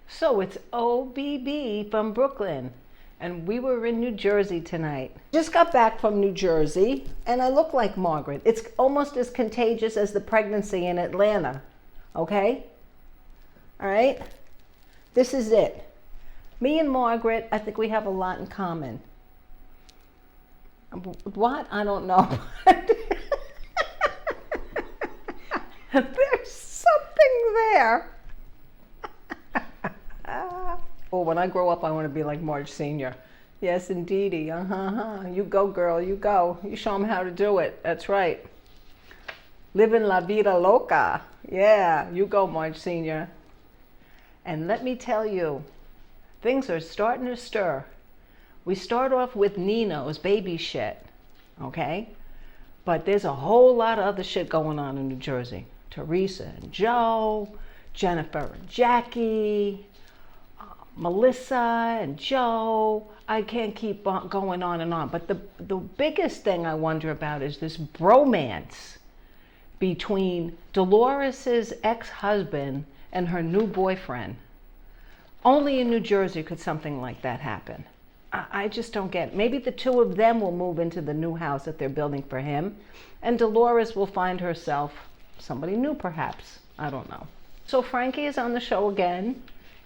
So it's OBB from Brooklyn, and we were in New Jersey tonight. Just got back from New Jersey, and I look like Margaret. It's almost as contagious as the pregnancy in Atlanta, okay? All right? This is it. Me and Margaret, I think we have a lot in common. What? I don't know. There's something there. Oh, when I grow up, I want to be like Marge Sr. Yes, indeedy. You go, girl. You go. You show them how to do it. That's right. Living la vida loca. Yeah, you go, Marge Sr. And let me tell you, things are starting to stir. We start off with Nino's baby shit, okay? But there's a whole lot of other shit going on in New Jersey. Teresa and Joe, Jennifer and Jackie, Melissa and Joe. I can't keep going on and on. But the biggest thing I wonder about is this bromance between Dolores's ex-husband and her new boyfriend. Only in New Jersey could something like that happen. I just don't get it. Maybe the two of them will move into the new house that they're building for him, and Dolores will find herself somebody new, perhaps. I don't know. So Frankie is on the show again.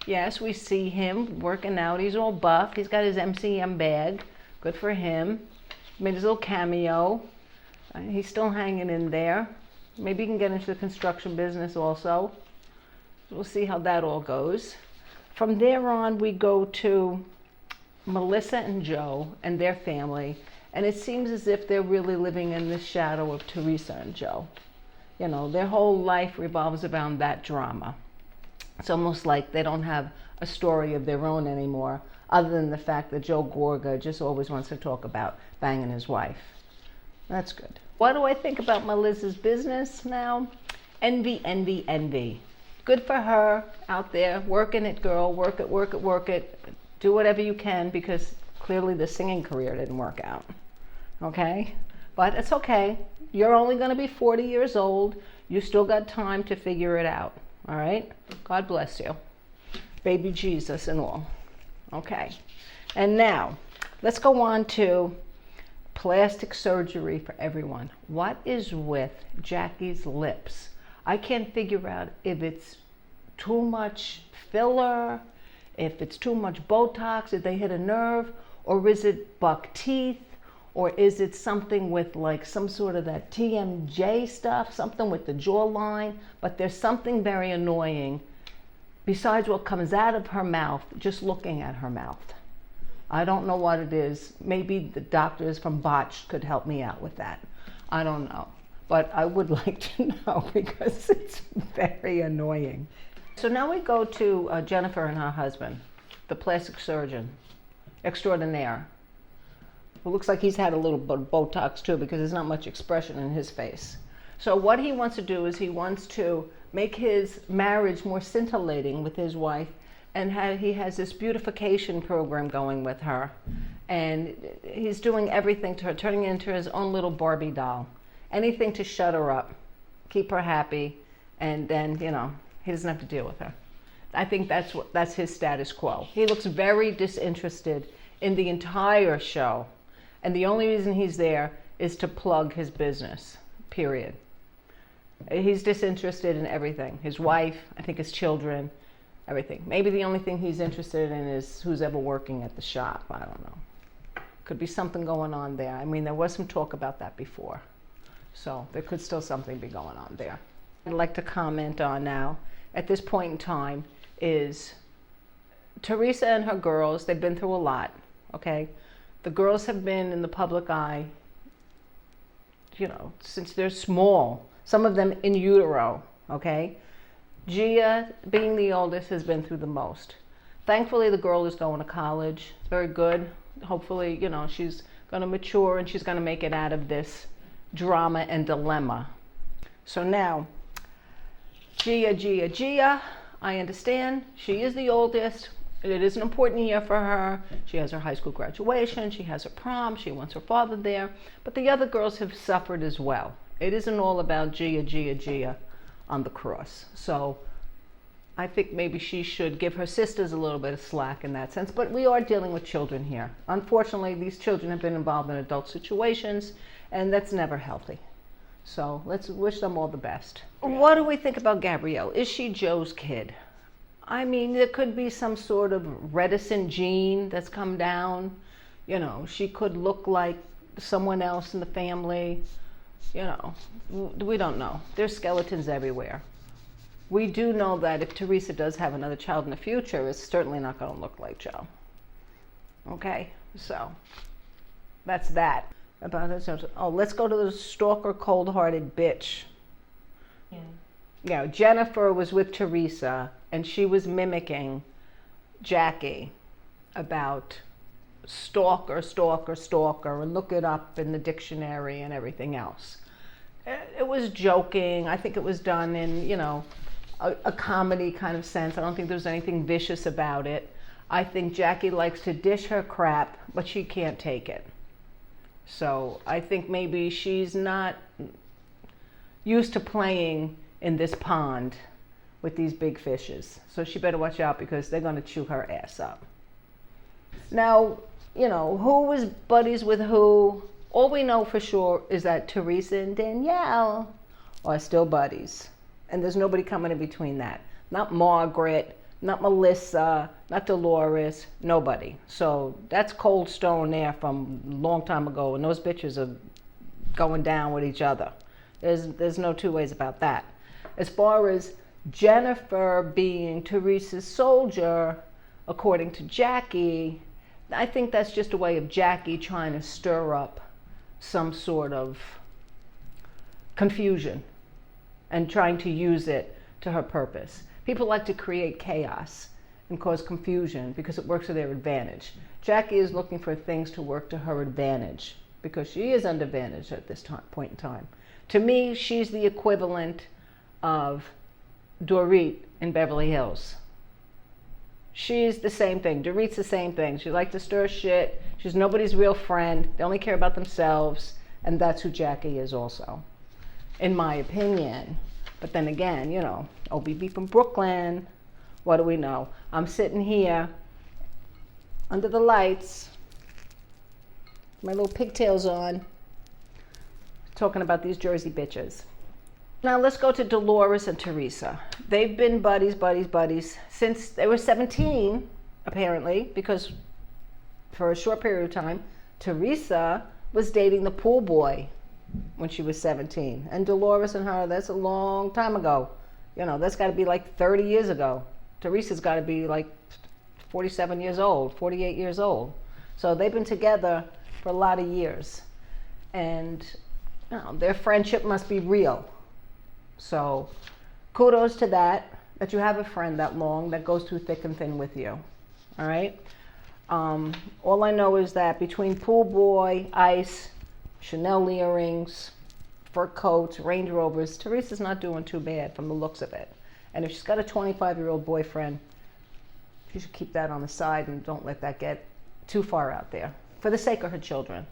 Yes, we see him working out. He's all buff. He's got his MCM bag. Good for him. Made his little cameo. He's still hanging in there. Maybe he can get into the construction business also. We'll see how that all goes. From there on, we go to Melissa and Joe and their family, and it seems as if they're really living in the shadow of Teresa and Joe. You know, their whole life revolves around that drama. It's almost like they don't have a story of their own anymore, other than the fact that Joe Gorga just always wants to talk about banging his wife. That's good. What do I think about Melissa's business now? Envy, envy, envy. Good for her out there, working it, girl. Work it, work it, work it. Do whatever you can, because clearly the singing career didn't work out. Okay? But it's okay. You're only going to be 40 years old. You still got time to figure it out. All right? God bless you. Baby Jesus and all. Okay. And now, let's go on to plastic surgery for everyone. What is with Jackie's lips? I can't figure out if it's too much filler, if it's too much Botox, if they hit a nerve, or is it buck teeth, or is it something with like some sort of that TMJ stuff, something with the jawline. But there's something very annoying besides what comes out of her mouth, just looking at her mouth. I don't know what it is. Maybe the doctors from Botched could help me out with that. I don't know. But I would like to know, because it's very annoying. So now we go to Jennifer and her husband, the plastic surgeon extraordinaire. It looks like he's had a little bit of Botox too, because there's not much expression in his face. So what he wants to do is he wants to make his marriage more scintillating with his wife, and he has this beautification program going with her. And he's doing everything to her, turning her into his own little Barbie doll. Anything to shut her up, keep her happy, and then, you know, he doesn't have to deal with her. I think that's his status quo. He looks very disinterested in the entire show, and the only reason he's there is to plug his business, period. He's disinterested in everything. His wife, I think his children, everything. Maybe the only thing he's interested in is who's ever working at the shop. I don't know. Could be something going on there. I mean, there was some talk about that before. So there could still something be going on there. I'd like to comment on now, at this point in time, is Teresa and her girls, they've been through a lot, okay? The girls have been in the public eye, you know, since they're small. Some of them in utero, okay? Gia, being the oldest, has been through the most. Thankfully, the girl is going to college. It's very good. Hopefully, you know, she's going to mature and she's going to make it out of this drama and dilemma. So now, Gia, I understand. She is the oldest. It is an important year for her. She has her high school graduation. She has her prom. She wants her father there. But the other girls have suffered as well. It isn't all about Gia on the cross. So I think maybe she should give her sisters a little bit of slack in that sense. But we are dealing with children here. Unfortunately, these children have been involved in adult situations, and that's never healthy. So let's wish them all the best. What do we think about Gabrielle? Is she Joe's kid? I mean, there could be some sort of reticent gene that's come down. You know, she could look like someone else in the family. You know, we don't know. There's skeletons everywhere. We do know that if Teresa does have another child in the future, it's certainly not going to look like Joe. Okay, so that's that. About it. Oh, let's go to the stalker, cold-hearted bitch. Yeah, Jennifer was with Teresa, and she was mimicking Jackie about stalker, stalker, stalker, and look it up in the dictionary and everything else. It was joking. I think it was done in, you know, a comedy kind of sense. I don't think there's anything vicious about it. I think Jackie likes to dish her crap, but she can't take it. So I think maybe she's not used to playing in this pond with these big fishes. So she better watch out because they're going to chew her ass up. Now, you know, who was buddies with who? All we know for sure is that Teresa and Danielle are still buddies. And there's nobody coming in between that. Not Margaret, not Melissa, not Dolores, nobody. So that's cold stone there from a long time ago, and those bitches are going down with each other. There's no two ways about that. As far as Jennifer being Teresa's soldier, according to Jackie, I think that's just a way of Jackie trying to stir up some sort of confusion and trying to use it to her purpose. People like to create chaos and cause confusion because it works to their advantage. Jackie is looking for things to work to her advantage because she is underadvantaged at this point in time. To me, she's the equivalent of Dorit in Beverly Hills. She's the same thing. Dorit's the same thing. She likes to stir shit. She's nobody's real friend. They only care about themselves. And that's who Jackie is also, in my opinion. But then again, you know, OBB from Brooklyn, what do we know? I'm sitting here under the lights, my little pigtails on, talking about these Jersey bitches. Now let's go to Dolores and Teresa. They've been buddies since they were 17, apparently, because for a short period of time, Teresa was dating the pool boy when she was 17. And Dolores and her, that's a long time ago. You know, that's got to be like 30 years ago. Teresa's got to be like 47 years old, 48 years old. So they've been together for a lot of years. And you know, their friendship must be real. So kudos to that you have a friend that long that goes through thick and thin with you. All right? All I know is that between pool boy, ice, Chanel earrings, fur coats, Range Rovers, Teresa's not doing too bad from the looks of it. And if she's got a 25-year-old boyfriend, she should keep that on the side and don't let that get too far out there. For the sake of her children.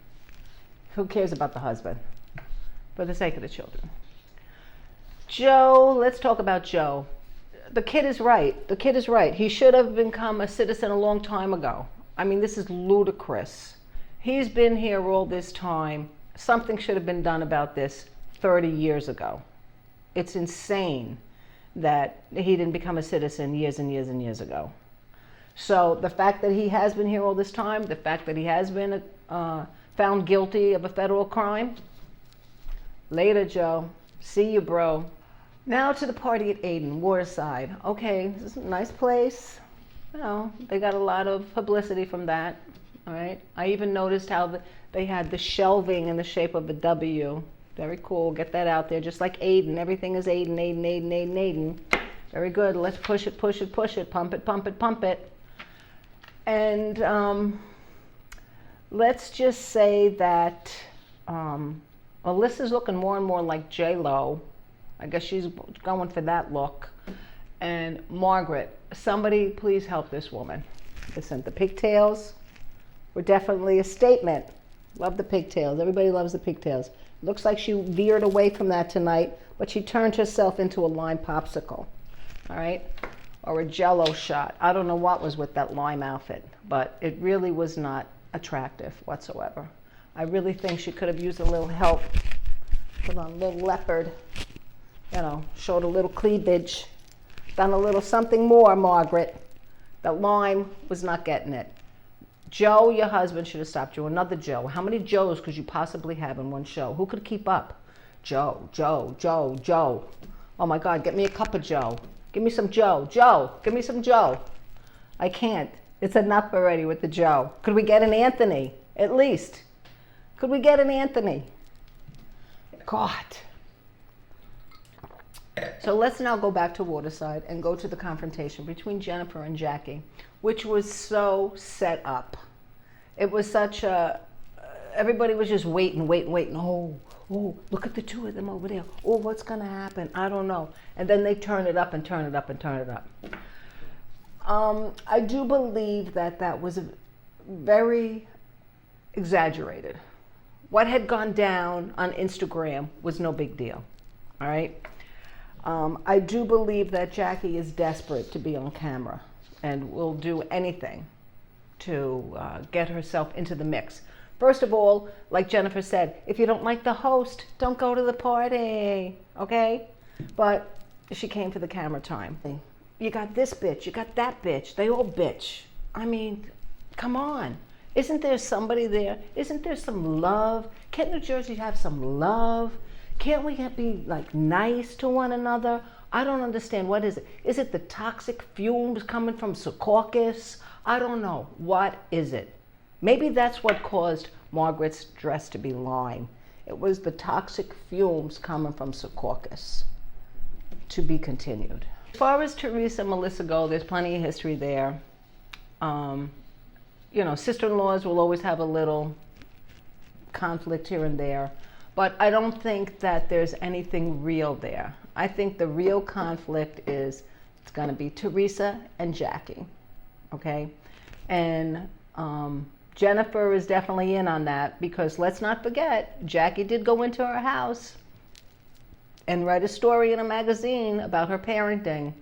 Who cares about the husband? For the sake of the children. Joe, let's talk about Joe. The kid is right. The kid is right. He should have become a citizen a long time ago. I mean, this is ludicrous. He's been here all this time. Something should have been done about this 30 years ago. It's insane that he didn't become a citizen years and years and years ago. So the fact that he has been here all this time, the fact that he has been found guilty of a federal crime, later, Joe. See you, bro. Now to the party at Aden, Waterside. Okay, this is a nice place. You know, they got a lot of publicity from that. All right. I even noticed how they had the shelving in the shape of a W. Very cool. Get that out there. Just like Aden. Everything is Aden, Aden, Aden, Aden, Aden. Very good. Let's push it, push it, push it. Pump it, pump it, pump it. And let's just say that Alyssa's looking more and more like J-Lo. I guess she's going for that look. And Margaret, somebody please help this woman. Listen, the pigtails were definitely a statement. Love the pigtails. Everybody loves the pigtails. Looks like she veered away from that tonight, but she turned herself into a lime popsicle. All right? or a Jell-O shot. I don't know what was with that lime outfit, but it really was not attractive whatsoever. I really think she could have used a little help. Put on a little leopard, you know, showed a little cleavage, done a little something more, Margaret. That lime was not getting it. Joe, your husband, should have stopped you. Another Joe. How many Joes could you possibly have in one show? Who could keep up? Joe, Joe, Joe, Joe. Oh my God, get me a cup of Joe. Give me some Joe. Joe, give me some Joe. I can't. It's enough already with the Joe. Could we get an Anthony, at least? Could we get an Anthony? God. So let's now go back to Waterside and go to the confrontation between Jennifer and Jackie, which was so set up. It was such a, everybody was just waiting. Oh, look at the two of them over there. Oh, what's going to happen? I don't know. And then they turn it up and turn it up and turn it up. I do believe that that was very exaggerated. What had gone down on Instagram was no big deal. All right. I do believe that Jackie is desperate to be on camera and will do anything to get herself into the mix. First of all, like Jennifer said, if you don't like the host, don't go to the party, okay? But she came for the camera time. You got this bitch, you got that bitch, they all bitch. I mean, come on. Isn't there somebody there? Isn't there some love? Can't New Jersey have some love? Can't we be like nice to one another? I don't understand. What is it? Is it the toxic fumes coming from Secaucus? I don't know. What is it? Maybe that's what caused Margaret's dress to be lime. It was the toxic fumes coming from Secaucus. To be continued. As far as Teresa and Melissa go, there's plenty of history there. You know, sister-in-laws will always have a little conflict here and there. But I don't think that there's anything real there. I think the real conflict is it's going to be Teresa and Jackie, okay? And Jennifer is definitely in on that because let's not forget, Jackie did go into her house and write a story in a magazine about her parenting.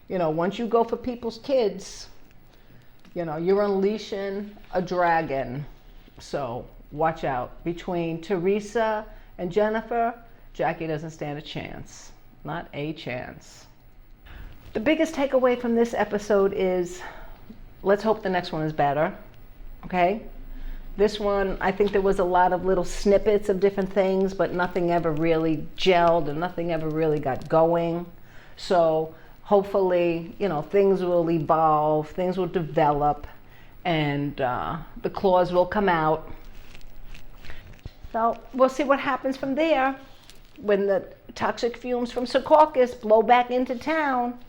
You know, once you go for people's kids, you know, you're unleashing a dragon. So watch out. Between Teresa and Jennifer, Jackie doesn't stand a chance. Not a chance. The biggest takeaway from this episode is let's hope the next one is better. Okay? This one, I think there was a lot of little snippets of different things, but nothing ever really gelled and nothing ever really got going. So hopefully, you know, things will evolve, things will develop, and the claws will come out. So we'll see what happens from there when the toxic fumes from Secaucus blow back into town.